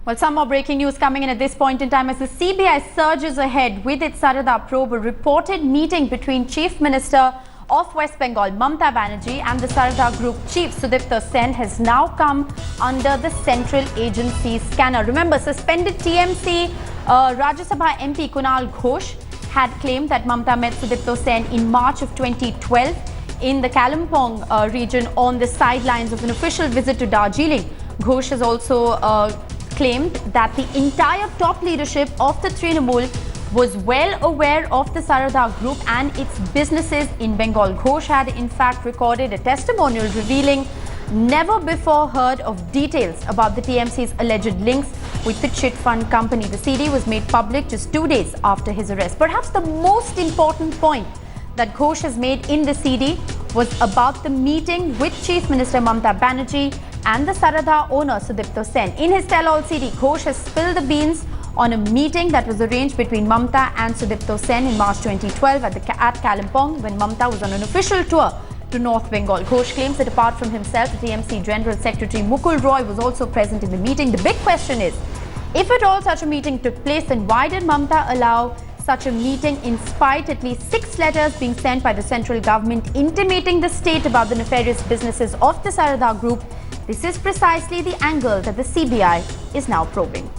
Well, some more breaking news coming in at this point in time as the CBI surges ahead with its Saradha probe. A reported meeting between Chief Minister of West Bengal Mamata Banerjee and the Saradha Group Chief Sudipto has now come under the Central Agency scanner. Remember, suspended TMC Rajya Sabha MP Kunal Ghosh had claimed that Mamata met Sudipto in March of 2012 in the Kalimpong region on the sidelines of an official visit to Darjeeling. Ghosh has also claimed that the entire top leadership of the Trinamool was well aware of the Saradha Group and its businesses in Bengal. Ghosh had in fact recorded a testimonial revealing never before heard of details about the TMC's alleged links with the chit fund company. The CD was made public just 2 days after his arrest. Perhaps the most important point that Ghosh has made in the CD was about the meeting with Chief Minister Mamata Banerjee and the Saradha owner Sudipto. In his tell-all CD, Ghosh has spilled the beans on a meeting that was arranged between Mamata and Sudipto in March 2012 at Kalimpong when Mamata was on an official tour to North Bengal. Ghosh claims that apart from himself, the TMC General Secretary Mukul Roy was also present in the meeting. The big question is, if at all such a meeting took place, then why did Mamata allow such a meeting in spite at least 6 letters being sent by the central government intimating the state about the nefarious businesses of the Saradha Group? This is precisely the angle that the CBI is now probing.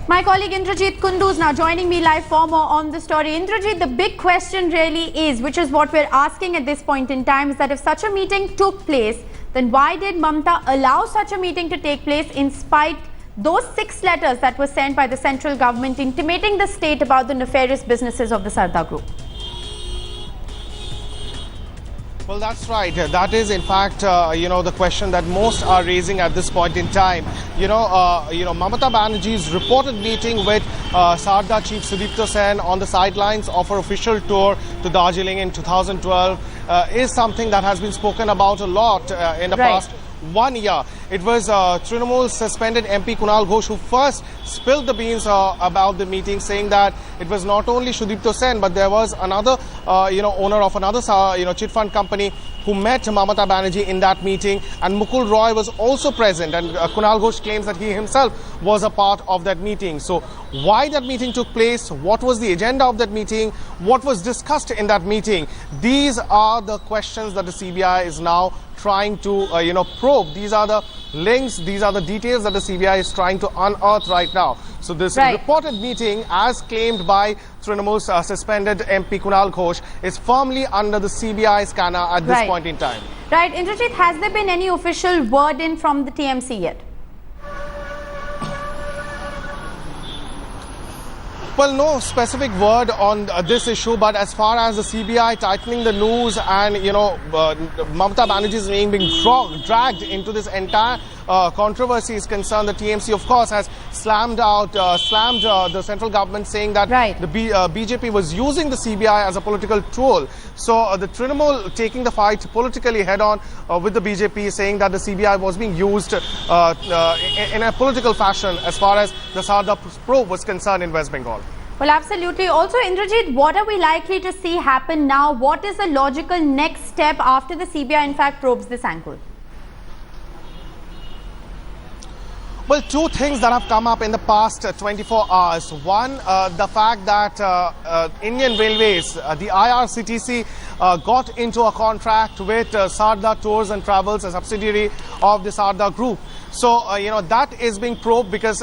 My colleague Indrajit Kundu is now joining me live for more on the story. Indrajit, the big question really is, which is what we're asking at this point in time, is that if such a meeting took place, then why did Mamata allow such a meeting to take place in spite those 6 letters that were sent by the central government intimating the state about the nefarious businesses of the Saradha Group? Well, that's right. That is, in fact, the question that most are raising at this point in time. Mamata Banerjee's reported meeting with Saradha Chief Sudipto on the sidelines of her official tour to Darjeeling in 2012 is something that has been spoken about a lot in the past 1 year. It was Trinamool suspended MP Kunal Ghosh who first spilled the beans about the meeting, saying that it was not only Sudipto but there was another, owner of another, chit fund company who met Mamata Banerjee in that meeting, and Mukul Roy was also present, and Kunal Ghosh claims that he himself was a part of that meeting. So why that meeting took place, what was the agenda of that meeting, what was discussed in that meeting, these are the questions that the CBI is now trying to probe. These are the links, these are the details that the CBI is trying to unearth right now. So this reported meeting, as claimed by Trinamool's suspended MP Kunal Ghosh, is firmly under the CBI scanner at this point in time. Right. Indrajit, has there been any official word in from the TMC yet? Well, no specific word on this issue, but as far as the CBI tightening the noose and, Mamata Banerjee's name being dragged into this entire controversy is concerned, the TMC, of course, has slammed the central government, saying that the BJP was using the CBI as a political tool. So the Trinamool taking the fight politically head-on with the BJP, saying that the CBI was being used in a political fashion as far as the Saradha probe was concerned in West Bengal. Well, absolutely. Also, Indrajit, what are we likely to see happen now? What is the logical next step after the CBI, in fact, probes this angle? Well, 2 things that have come up in the past 24 hours. One, the fact that Indian Railways, the IRCTC, got into a contract with Saradha Tours and Travels, a subsidiary of the Saradha Group. So, that is being probed because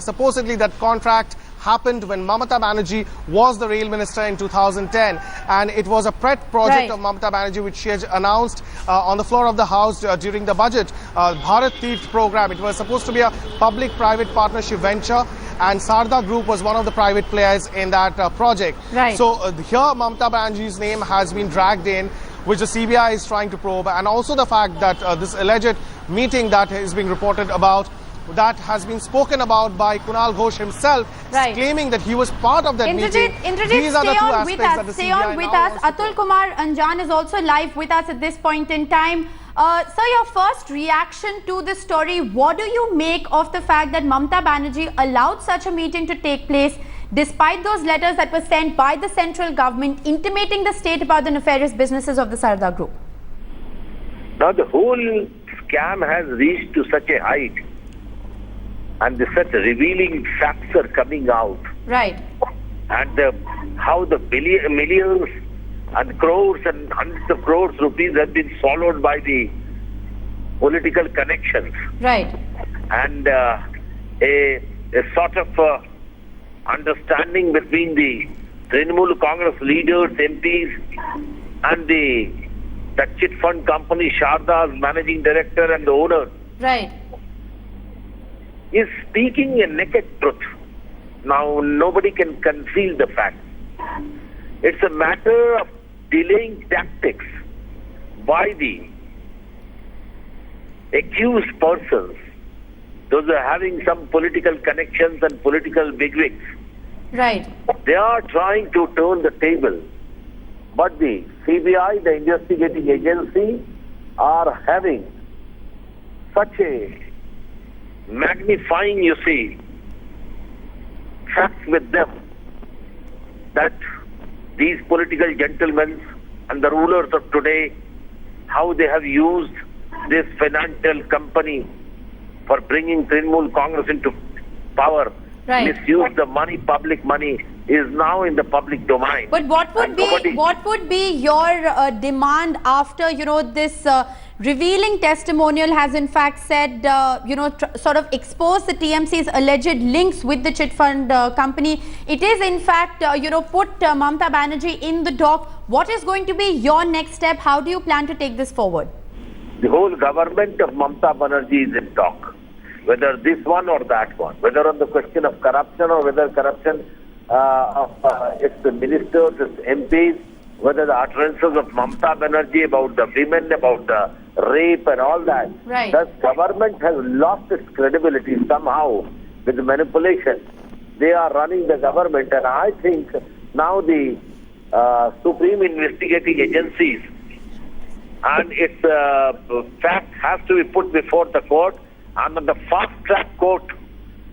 supposedly that contract happened when Mamata Banerjee was the rail minister in 2010, and it was a pet project of Mamata Banerjee which she had announced on the floor of the house during the budget, Bharat Teerth program. It was supposed to be a public-private partnership venture, and Saradha Group was one of the private players in that project. So here Mamata Banerjee's name has been dragged in, which the CBI is trying to probe, and also the fact that this alleged meeting that is being reported about, that has been spoken about by Kunal Ghosh himself, claiming that he was part of that meeting. These are the 2 aspects that the CBI stay on with us. Atul Kumar Anjan is also live with us at this point in time. Sir, your first reaction to this story, what do you make of the fact that Mamata Banerjee allowed such a meeting to take place despite those letters that were sent by the central government intimating the state about the nefarious businesses of the Saradha Group? Now the whole scam has reached to such a height and such revealing facts are coming out. Right. And how the millions and crores and hundreds of crores rupees have been swallowed by the political connections. Right. And a sort of understanding between the Trinamool Congress leaders, MPs, and the chit fund company Saradha's managing director and the owner. Right. Is speaking a naked truth. Now, nobody can conceal the fact. It's a matter of delaying tactics by the accused persons, those who are having some political connections and political bigwigs. Right. They are trying to turn the table. But the CBI, the investigating agency, are having such a magnifying, you see, facts with them that these political gentlemen and the rulers of today, how they have used this financial company for bringing Trinamool Congress into power, Right. misuse the money, public money, is now in the public domain. But what would be your demand after this revealing testimonial has in fact said sort of exposed the TMC's alleged links with the chit fund company? It is in fact put Mamata Banerjee in the dock. What is going to be your next step? How do you plan to take this forward? The whole government of Mamata Banerjee is in talk, whether this one or that one, whether on the question of corruption or whether corruption of its ministers, its MPs, whether the utterances of Mamata Banerjee about the women, about the rape and all that. Right. The government has lost its credibility somehow with manipulation. They are running the government, and I think now the supreme investigating agencies and its fact has to be put before the court, and on the fast-track court,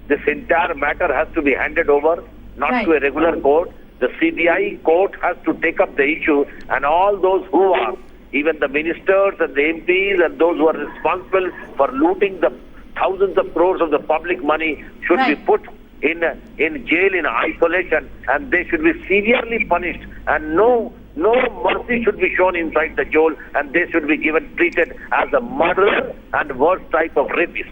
this entire matter has to be handed over, not Right. to a regular court. The CBI court has to take up the issue, and all those who are, even the ministers and the MPs and those who are responsible for looting the thousands of crores of the public money should be Right. put in jail, in isolation, and they should be severely punished, and no mercy should be shown inside the jail, and they should be treated as a murderer and worst type of rapist.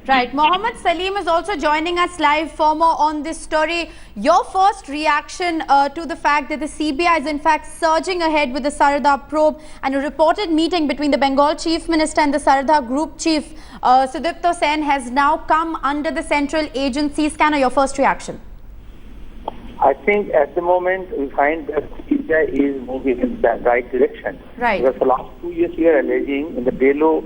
Right. Mohammed Salim is also joining us live for more on this story. Your first reaction to the fact that the CBI is in fact surging ahead with the Saradha probe, and a reported meeting between the Bengal Chief Minister and the Saradha Group Chief Sudipto Sen has now come under the central agency scanner. Your first reaction? I think at the moment we find that CBI is moving in the right direction. Right. Because the last 2 years we are alleging in the Belo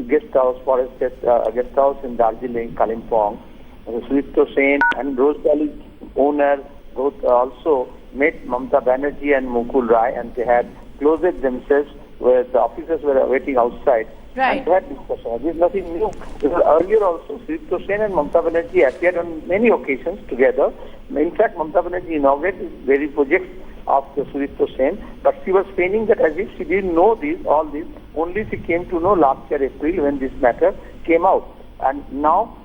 guest house, forest guest house in Darjeeling, Kalimpong, Sudipto Sen and Rose Valley owner both also met Mamata Banerjee and Mukul Rai, and they had closed themselves where the officers were waiting outside. Right. And they had discussion. There is nothing new. Because earlier also, Sudipto Sen and Mamata Banerjee appeared on many occasions together. In fact, Mamata Banerjee inaugurated very projects of the Sudipto Sen, but she was feigning that as if she didn't know all this, only she came to know last year April when this matter came out. And now,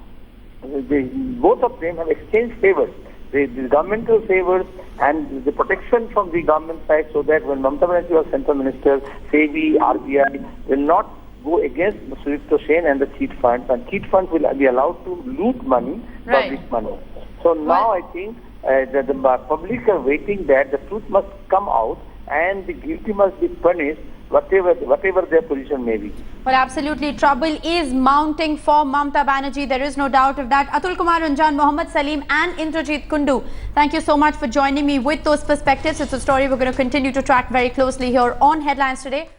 both of them have exchanged favors. The governmental favors and the protection from the government side, so that when Mamata Banerjee was central minister, SEBI, RBI will not go against Sudipto Sen and the cheat funds, and cheat funds will be allowed to loot money, Right. public money. So now I think that the public are waiting that the truth must come out and the guilty must be punished, whatever their position may be. Well, absolutely. Trouble is mounting for Mamata Banerjee. There is no doubt of that. Atul Kumar Ranjan, Mohammed Salim and Indrajit Kundu, thank you so much for joining me with those perspectives. It's a story we're going to continue to track very closely here on Headlines Today.